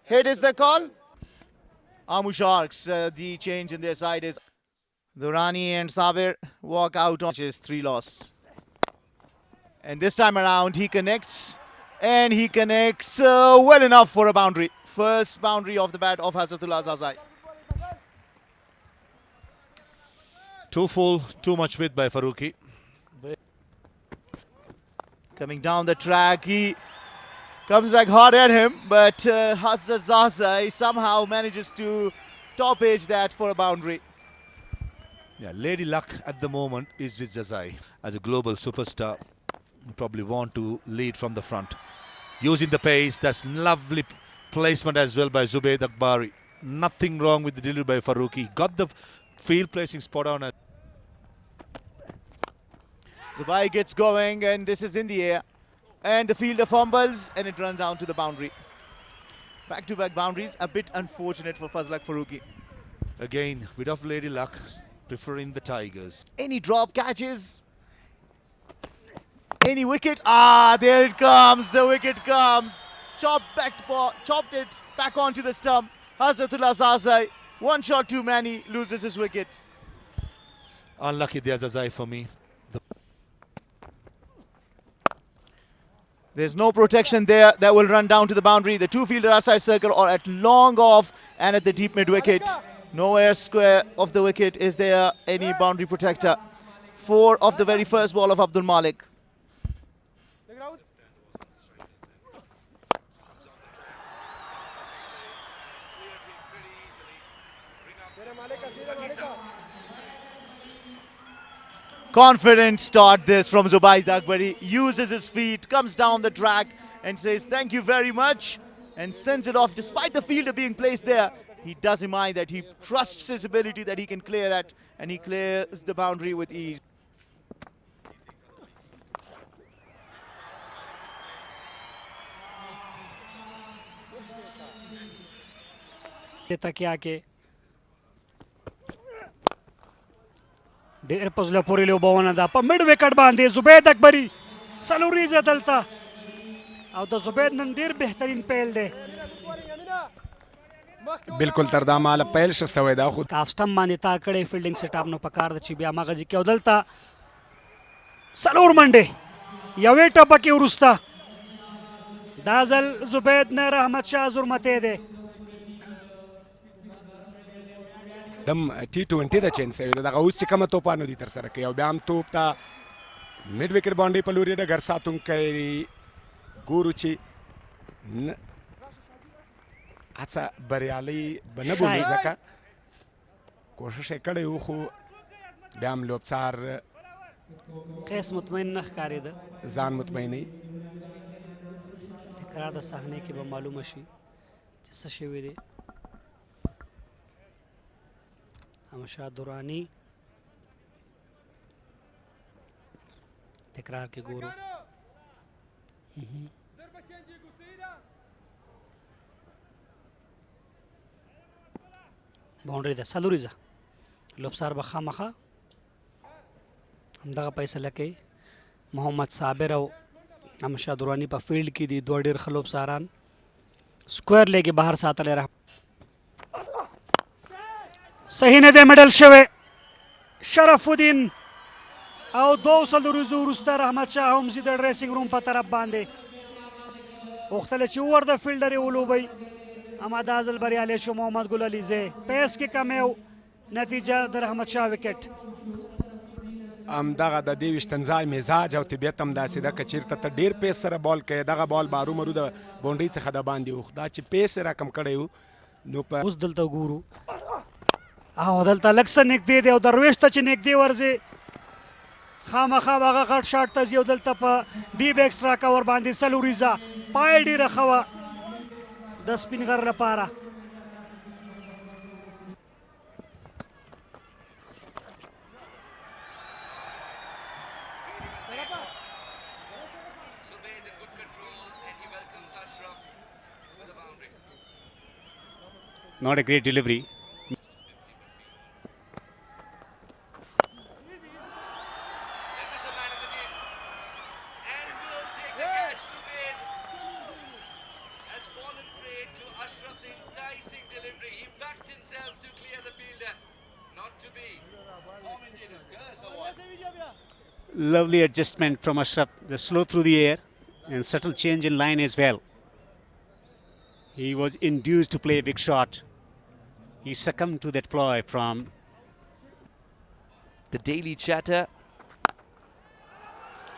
Head is the call. Amu Sharks, the change in their side is Durrani and Sabir walk out on his 3 loss. And this time around he connects. And he connects well enough for a boundary. First boundary off the bat of Hazratullah Zazai. Too full, too much width by Farooqi. Coming down the track, he comes back hard at him, but Hazrat Zazai somehow manages to top edge that for a boundary. Yeah, Lady Luck at the moment is with Zazai. As a global superstar, you probably want to lead from the front. Using the pace, that's lovely placement as well by Zubayd Akbari. Nothing wrong with the delivery by Farooqi. Got the field placing spot on. Zubair gets going and this is in the air. And the fielder fumbles and it runs down to the boundary. Back-to-back boundaries, a bit unfortunate for Fazlak Farooqi. Again, bit of Lady Luck, preferring the Tigers. Any drop catches? Any wicket? Ah, there it comes. The wicket comes. Chopped it back onto the stump. Hazratullah Zazai, 1 shot too many, loses his wicket. Unlucky there, Zazai, for me. There's no protection there. That will run down to the boundary. The 2 fielder outside circle or at long off and at the deep mid wicket. Nowhere square of the wicket is there any boundary protector. 4 of the very first ball of Abdul Malik. Confident start this from Zubayd Akbari. Uses his feet, comes down the track and says thank you very much and sends it off. Despite the fielder being placed there, he doesn't mind that. He trusts his ability that he can clear that and he clears the boundary with ease. ډېر په زړه پورې لوبونه ده په مډ وکټ باندې زبید اکبري څلوریزه دلته او د زبید نن ډېر بهترین پیل دی بالکل تر دا ماله پیل شه سوی دا خو کاف سټم باندې تا کړی فیلډینګ سیټ اپ نو پکار ده چې بیا مغه کې او دلته څلور منډې یوې ټپه کې وروسته دا ځل زبید نه رحمت شاه زرمتی دی دم T20 د چینج شوی دغه اوس چې کومه توپانو دي ترسره کوي او بیا هم توپ ته میډ وکټ باندې په لوري ډګر ساتونکی ګورو چې هڅه بریالي به نه بولي ځکه کوشش یې کړی و خو بیا هم لوبڅار قیس مطمئن نه ښکارېده ځان مطمئنوي تکرار د صحنې کې به معلومه شي چې څه شوي دي احمدشاه درانی تکرار کې ګورو باونډري ده څلوریزه لوبسار به خامخه همدغه فیصله کوي محمد صابر او احمدشاه درانی په فیلډ کې دي دوه ډېر ښه لوبساران سکویر لیګې بهر ساتلی را صحیح نه دی میډل شوی شرف الدین او 200 ورځو وروسته رحمت شاه هم ځي د ډریسنګ روم په طرف باندې غوښتله چې وور د فیلډر یې ولوبوي اما دا ځل بریالی شو محمد ګل علیزی پیس کې کمی و نتیجه د رحمت شاه وکټ همدغه د دې ویشتنځای مزاج او طبیعت هم داسې ده که چېرته ته ډېر پیس سره بال کوې دغه بال به هرومرو د باونډرۍ څخه د باندې وخ دا چې پیس یې راکم کړی و نو په اوس دلته ګورو او دلته لږ څه نږدې دی او درویش ته چې نږدې ورځې خامخا به هغه غټ شاټ ته ځي او دلته په ډیپ ایکسټرا کور باندې څلوریزه پای ډېره ښه وه د سپین غر لپاره Not a great delivery. to Ashraf's enticing delivery. He backed himself to clear the fielder. Not to be. Commentators curse or what? Lovely adjustment from Ashraf. The slow through the air and subtle change in line as well. He was induced to play a big shot. He succumbed to that ploy from The daily chatter.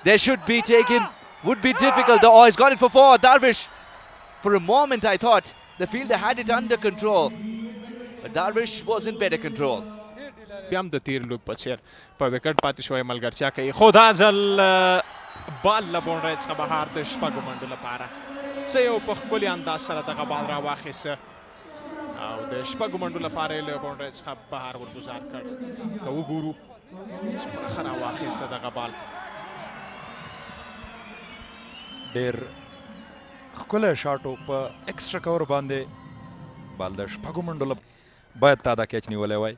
There should be taken. Would be difficult. Oh, he's got it for four. Darvish. For a moment, I thought the fielder had it under control. But Darvish was in better control. بیا هم د تیر لوب په څیر په وکټ پاتې شوی ملګرتیا کوي خو دا ځل بال له بونډرۍ څخه بهر د شپږو منډو لپاره څه یو په ښکلي انداز سره دغه بال راواخیسته او د شپږو منډو لپاره یې له بونډرۍ څخه بهر ورګزار کړ که وګورو څومره ښه راواخیسته دغه بال ډېر ښکلی شاټ و په ایکسټرا کور باندې بال د شپږو منډو باید تا دا کیچ نیولی وای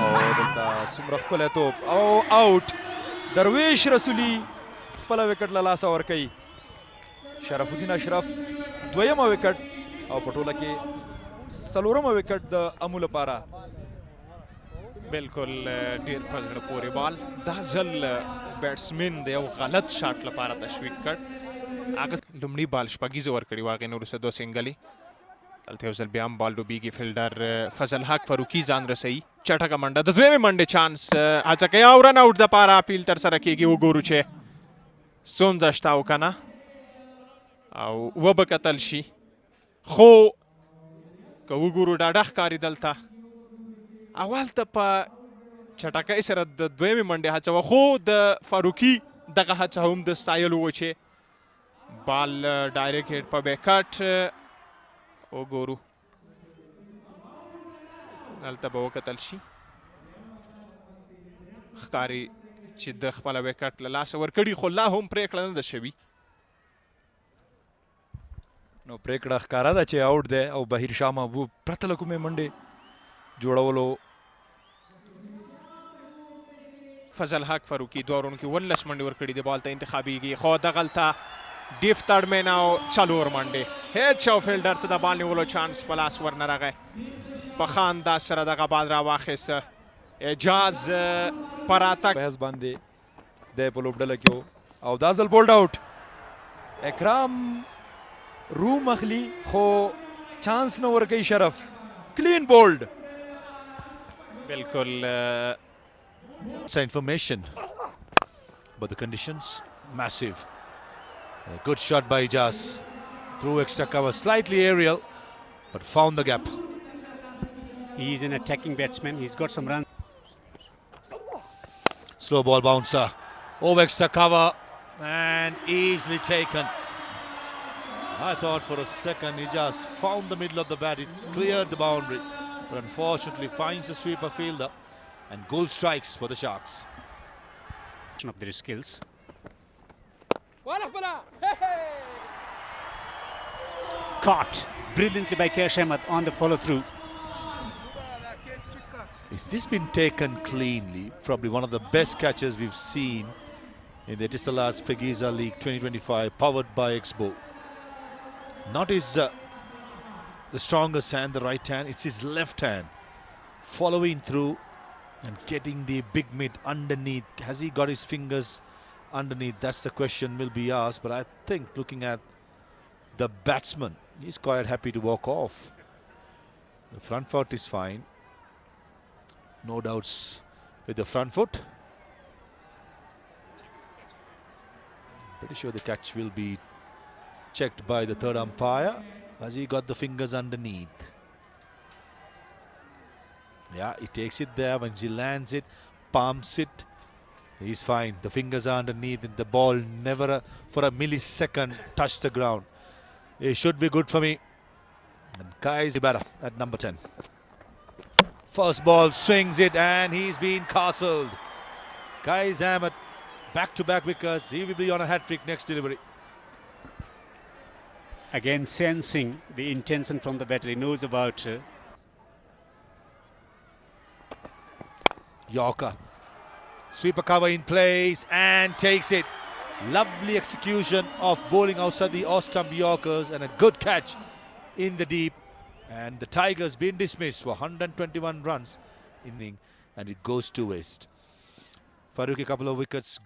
او دلته څومره ښکلی توپ او آوټ درویش رسولي خپله وکټ له لاسه ورکوي شرف الدین اشرف دویمه وکټ او په ټوله کې څلورمه وکټ د امو لپاره بالکل ډیر په زړه پورې بال دا ځل بیټسمین د یو غلط شاټ لپاره تشویق کړ هغه لومړي بال شپږیزه ورکړي و هغې نه وروسته دوه سینګلې دلته یو ځل بیا هم بال ډوبیږي فیلډر فضل حق فاروقي ځان رسوي چټکه منډه د دویمې منډې چانس هڅه کوي او رن آوټ دپاره اپیل ترسره کیږي وګورو چې ستونزه شته او که نه او وبه کتل شي خو که وګورو ډاډه ښکاري دلته اول ته په چټکۍ سره د دویمې منډې هڅه وه خو د فاروقي دغه هڅه هم د ستایلو و چې بال ډایرکټ هیډ په وکټ وګورو دلته به وکتل شي ښکاري چې د خپله وکټ له لاسه ورکړي خو لا هم پرېکړه نه ده شوي نو پرېکړه ښکاره ده چې آوټ دی او بهیر شاه محبوب پرته له کومې منډې جوړولو فضل حق فاروقي دوه اورونو کې 19 منډې ورکړي دي بال ته انتخابیږي خو دغلته ډیف تړمین او څلور منډې هیڅ یو فیلډر ته د بال نیولو چانس په لاس ورنه راغی په ښه انداز سره دغه بال راواخیسته اعجاز په راتګ بحث باندې دی په لوبډله کې و او دا ځل بولډ آوټ اکرام روم اخلي خو چانس نه ورکوي شرف کلین بولډ بالکل information, but the conditions massive. A good shot by Ijaz through extra cover, slightly aerial, but found the gap. he is an attacking batsman. He's got some runs. Slow ball bouncer over extra cover and easily taken. I thought for a second Ijaz found the middle of the bat, it cleared the boundary, but unfortunately finds the sweeper fielder. And goal strikes for the Sharks. Of their skills. Caught brilliantly by Kesh Ahmed on the follow through. Is this been taken cleanly? Probably one of the best catches we've seen in the Etisalat Pegiza League 2025, powered by Expo. Not his the strongest hand, the right hand, it's his left hand following through and getting the big mid underneath. Has he got his fingers underneath? That's the question will be asked. But I think looking at the batsman, he's quite happy to walk off. The front foot is fine. No doubts with the front foot. Pretty sure the catch will be checked by the third umpire. Has he got the fingers underneath? Yeah, he takes it there. When he lands it, palms it, he's fine. The fingers are underneath and the ball never for a millisecond touched the ground. It should be good for me. And Kais Ibarra at number 10. First ball swings it and he's been castled. Kais Ahmed back-to-back wickets. He will be on a hat-trick next delivery. Again sensing the intention from the batter. He knows about Yorker. Sweeper cover in place and takes it. Lovely execution of bowling outside the off-stump Yorkers and a good catch in the deep. And the Tigers been dismissed for 121 runs inning, and it goes to waste. Farooq a couple of wickets.